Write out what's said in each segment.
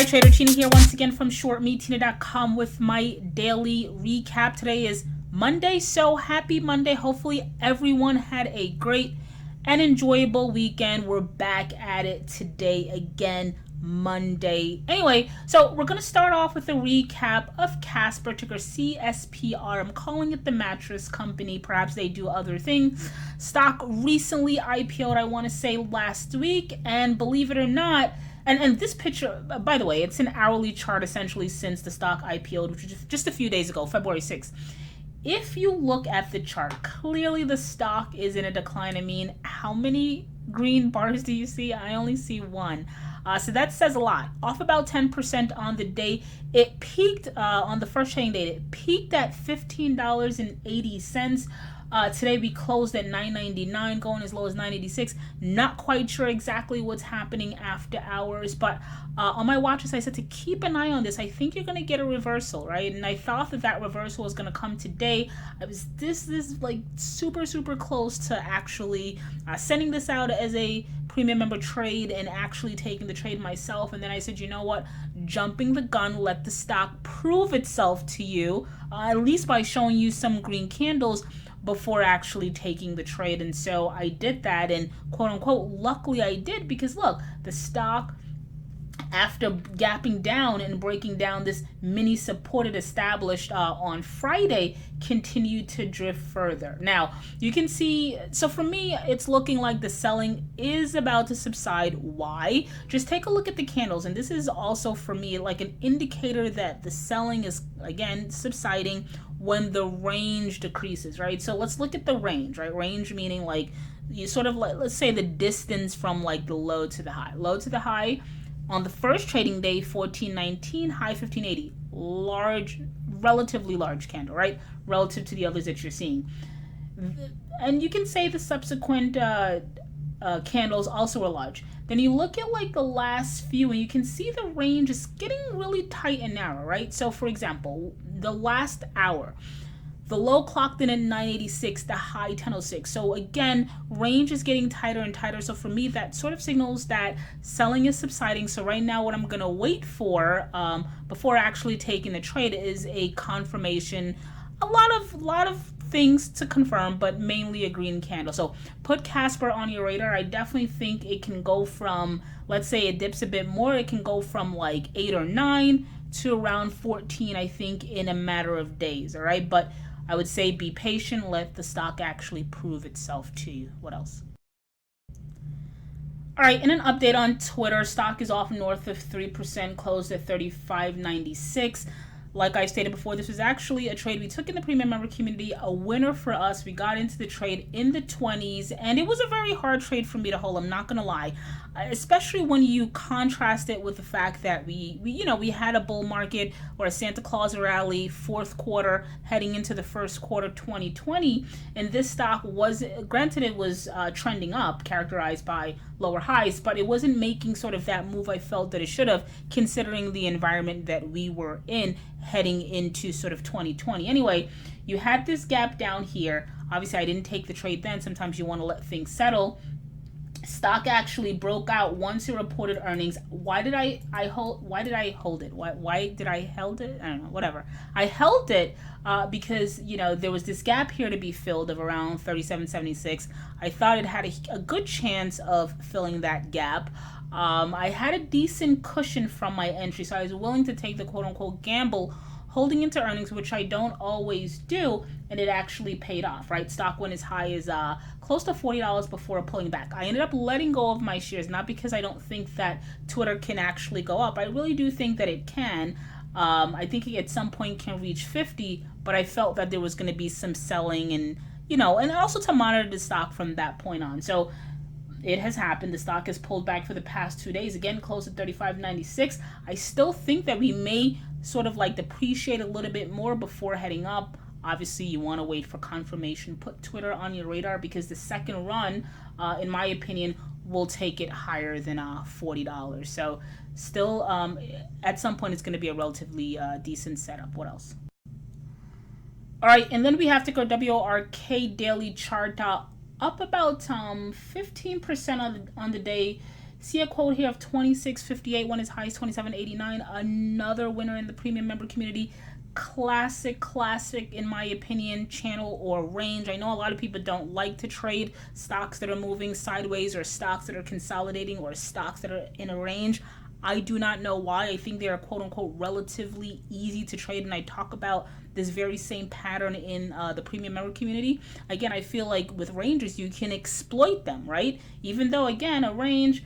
Hi, Trader Tina here once again from ShortMeTina.com with my daily recap. Today is Monday, so happy Monday. Hopefully everyone had a great and enjoyable weekend. We're back at it today again, Monday. Anyway, so we're going to start off with a recap of Casper, ticker CSPR. I'm calling it the mattress company. Perhaps they do other things. Stock recently IPO'd, I want to say last week, and believe it or not, and this picture, by the way, it's an hourly chart essentially since the stock IPO'd, which was just a few days ago, February 6th. If you look at the chart, clearly the stock is in a decline. I mean, how many green bars do you see? I only see one. So that says a lot. Off about 10% on the day. It peaked on the first trading day. It peaked at $15.80. Today we closed at $9.99, going as low as $9.86. Not quite sure exactly what's happening after hours, but on my watch list I said to keep an eye on this. I think you're going to get a reversal, right? And I thought that reversal was going to come today. I was this like super close to actually sending this out as a premium member trade and actually taking the trade myself. And then I said, you know what, jumping the gun, let the stock prove itself to you, at least by showing you some green candles before actually taking the trade. And so I did that, and quote unquote luckily I did, because look, the stock, after gapping down and breaking down this mini support it established on Friday, continued to drift further. Now you can see, so for me it's looking like the selling is about to subside. Why? Just take a look at the candles, and this is also for me like an indicator that the selling is again subsiding when the range decreases, right? So let's look at the range, right? Range meaning like you sort of like, let's say the distance from like the low to the high. Low to the high on the first trading day, 1419, high 1580. Large, relatively large candle, right? Relative to the others that you're seeing. And you can say the subsequent candles also are large. Then you look at like the last few and you can see the range is getting really tight and narrow, right? So for example, the last hour, the low clocked in at 986, the high 1006. So again, range is getting tighter and tighter. So for me, that sort of signals that selling is subsiding. So right now, what I'm going to wait for before actually taking the trade is a confirmation. A lot of things to confirm, but mainly a green candle. So put Casper on your radar. I definitely think it can go from, let's say it dips a bit more, it can go from like 8 or 9 to around 14, I think, in a matter of days. All right, but I would say be patient, let the stock actually prove itself to you. What else? All right, in an update on Twitter, stock is off north of 3%, closed at 35.96. Like I stated before, this was actually a trade we took in the premium member community, a winner for us. We got into the trade in the 20s, and it was a very hard trade for me to hold, I'm not going to lie, especially when you contrast it with the fact that we had a bull market or a Santa Claus rally fourth quarter heading into the first quarter 2020, and this stock was, granted it was trending up, characterized by lower highs, but it wasn't making sort of that move I felt that it should have, considering the environment that we were in heading into sort of 2020. Anyway, you had this gap down here. Obviously, I didn't take the trade then. Sometimes you want to let things settle. Stock actually broke out once it reported earnings. Why did I hold it? Why did I held it? I don't know, whatever. I held it because, there was this gap here to be filled of around 37.76. I thought it had a good chance of filling that gap. I had a decent cushion from my entry, so I was willing to take the quote-unquote gamble holding into earnings, which I don't always do, and it actually paid off, right? Stock went as high as close to $40 before pulling back. I ended up letting go of my shares, not because I don't think that Twitter can actually go up. I really do think that it can. I think it at some point can reach 50, but I felt that there was going to be some selling and, and also to monitor the stock from that point on. So it has happened. The stock has pulled back for the past 2 days. Again, close at 35.96. I still think that we may sort of like depreciate a little bit more before heading up. Obviously, you want to wait for confirmation. Put Twitter on your radar, because the second run, in my opinion, will take it higher than $40. So still, at some point, it's going to be a relatively decent setup. What else? All right, and then we have to go WRK daily chart up about 15% on the day, See a quote here of 26.58 when its high is 27.89. Another winner in the premium member community. Classic in my opinion channel or range. I know a lot of people don't like to trade stocks that are moving sideways or stocks that are consolidating or stocks that are in a range. I do not know why. I think they are quote unquote relatively easy to trade, and I talk about this very same pattern in the premium member community. Again, I feel like with ranges you can exploit them, right? Even though again a range,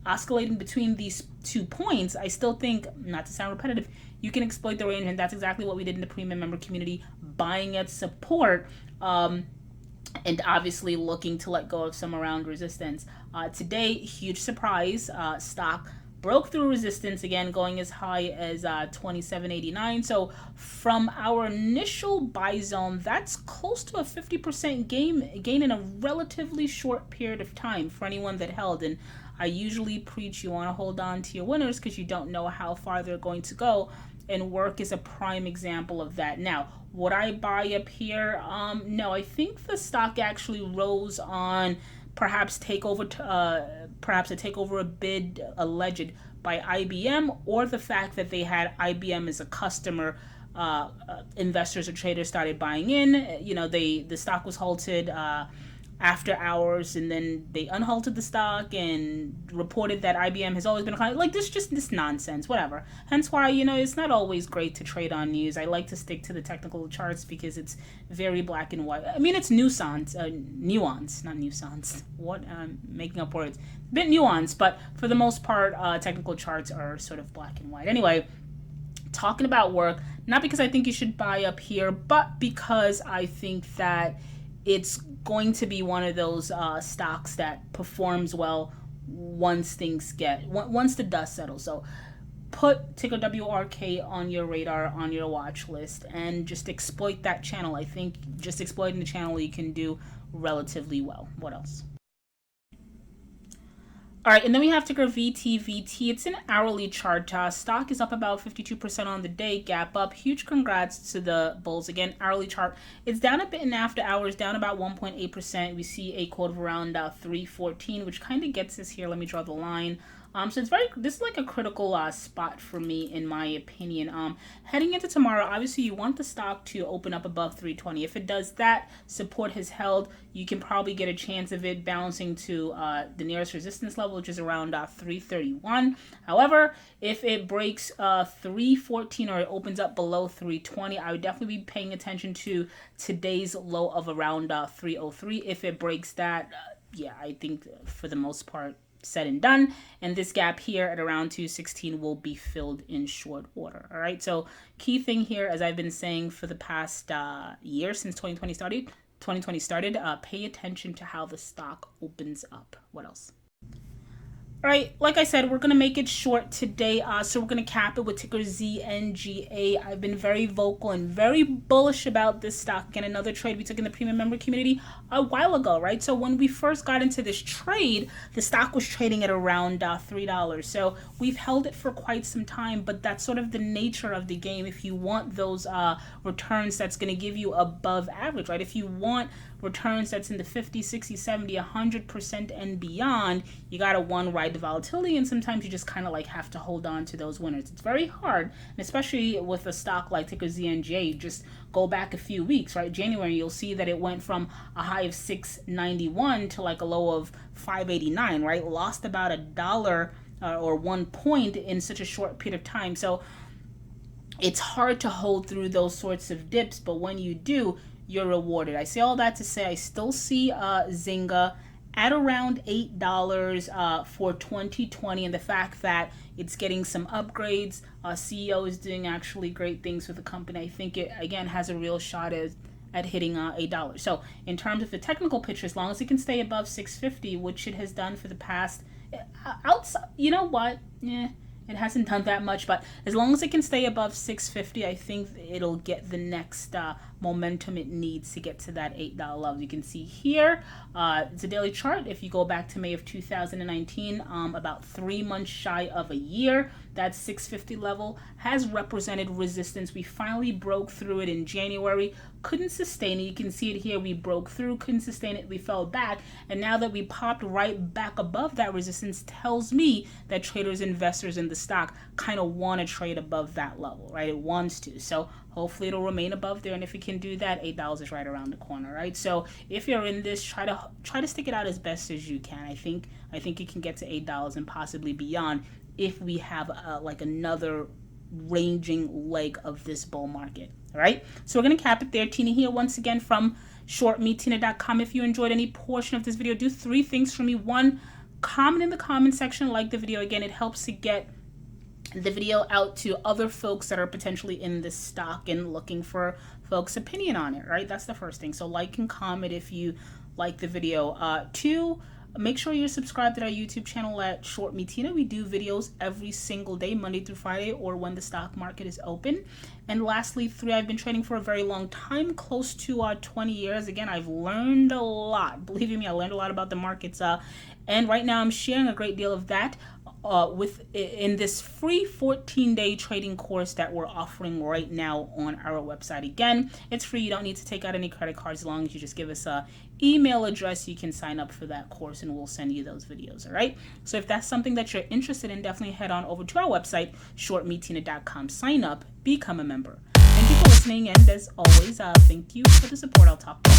oscillating between these 2 points, I still think, not to sound repetitive, you can exploit the range, and that's exactly what we did in the premium member community, buying at support, and obviously looking to let go of some around resistance. Today, huge surprise, stock broke through resistance again, going as high as 27.89. So from our initial buy zone, that's close to a 50% gain in a relatively short period of time for anyone that held. And I usually preach you want to hold on to your winners because you don't know how far they're going to go. And work is a prime example of that. Now, would I buy up here? No, I think the stock actually rose on perhaps a takeover bid alleged by IBM, or the fact that they had IBM as a customer. Investors or traders started buying in. The stock was halted after hours, and then they unhalted the stock and reported that IBM has always been a client. Like this nonsense, whatever. Hence why, it's not always great to trade on news. I like to stick to the technical charts because it's very black and white. I mean, it's nuance, not nuisance. What? I'm making up words. A bit nuanced, but for the most part, technical charts are sort of black and white. Anyway, talking about work, not because I think you should buy up here, but because I think that it's going to be one of those stocks that performs well once the dust settles. So put ticker WRK on your radar, on your watch list, and just exploit that channel. I think just exploiting the channel you can do relatively well. What else? All right, and then we have ticker VTVT. It's an hourly chart. Stock is up about 52% on the day, gap up. Huge congrats to the bulls. Again, hourly chart. It's down a bit in after hours, down about 1.8%. We see a quote of around 314, which kind of gets us here. Let me draw the line. So this is like a critical spot for me, in my opinion. Heading into tomorrow, obviously you want the stock to open up above 320. If it does that, support has held. You can probably get a chance of it bouncing to the nearest resistance level, which is around 331. However, if it breaks 314 or it opens up below 320, I would definitely be paying attention to today's low of around 303. If it breaks that, I think for the most part, said and done, and this gap here at around 216 will be filled in short order. All right, so key thing here, as I've been saying for the past year since 2020 started, pay attention to how the stock opens up. What else? All right, like I said, we're going to make it short today, so we're going to cap it with ticker ZNGA. I've been very vocal and very bullish about this stock. Again, another trade we took in the premium member community a while ago, right? So when we first got into this trade, the stock was trading at around $3. So we've held it for quite some time, but that's sort of the nature of the game. If you want those returns that's going to give you above average, right? If you want returns that's in the 50, 60, 70, 100% and beyond, you got to ride the volatility, and sometimes you just kind of like have to hold on to those winners. It's very hard, and especially with a stock like ticker ZNGA. Just go back a few weeks, right? January, you'll see that it went from a high of 691 to like a low of 589, right? Lost about $1 or 1 point in such a short period of time. So it's hard to hold through those sorts of dips, but when you do, you're rewarded. I say all that to say I still see Zynga at around $8 for 2020, and the fact that it's getting some upgrades, CEO is doing actually great things with the company. I think it again has a real shot at hitting $8. So in terms of the technical picture, as long as it can stay above 650, which it has done for the past, outside, you know what? It hasn't done that much, but as long as it can stay above 650, I think it'll get the next momentum it needs to get to that $8 level. You can see here, it's a daily chart. If you go back to May of 2019, about 3 months shy of a year, that 650 level has represented resistance. We finally broke through it in January, couldn't sustain it. You can see it here. We broke through, couldn't sustain it. We fell back. And now that we popped right back above that resistance, tells me that traders, investors in the stock kind of want to trade above that level, right? It wants to. So hopefully it'll remain above there. And if it can do that, $8 is right around the corner, right? So if you're in this, try to stick it out as best as you can. I think it can get to $8 and possibly beyond if we have like another ranging leg of this bull market. All right, so we're gonna cap it there. Tina here once again from ShortMeTina.com. If you enjoyed any portion of this video, do 3 things for me. 1, comment in the comment section, like the video. Again, it helps to get the video out to other folks that are potentially in this stock and looking for folks' opinion on it, right? That's the first thing. So like and comment if you like the video. 2, make sure you're subscribed to our YouTube channel at ShortMeTina. We do videos every single day, Monday through Friday, or when the stock market is open. And lastly, 3, I've been trading for a very long time, close to 20 years. Again, I've learned a lot. Believe me, I learned a lot about the markets. And right now I'm sharing a great deal of that in this free 14-day trading course that we're offering right now on our website. Again, it's free. You don't need to take out any credit cards as long as you just give us a email address. You can sign up for that course and we'll send you those videos. All right, so if that's something that you're interested in, definitely head on over to our website, ShortMeTina.com. Sign up, become a member. Thank you for listening, and as always, thank you for the support. I'll talk to you.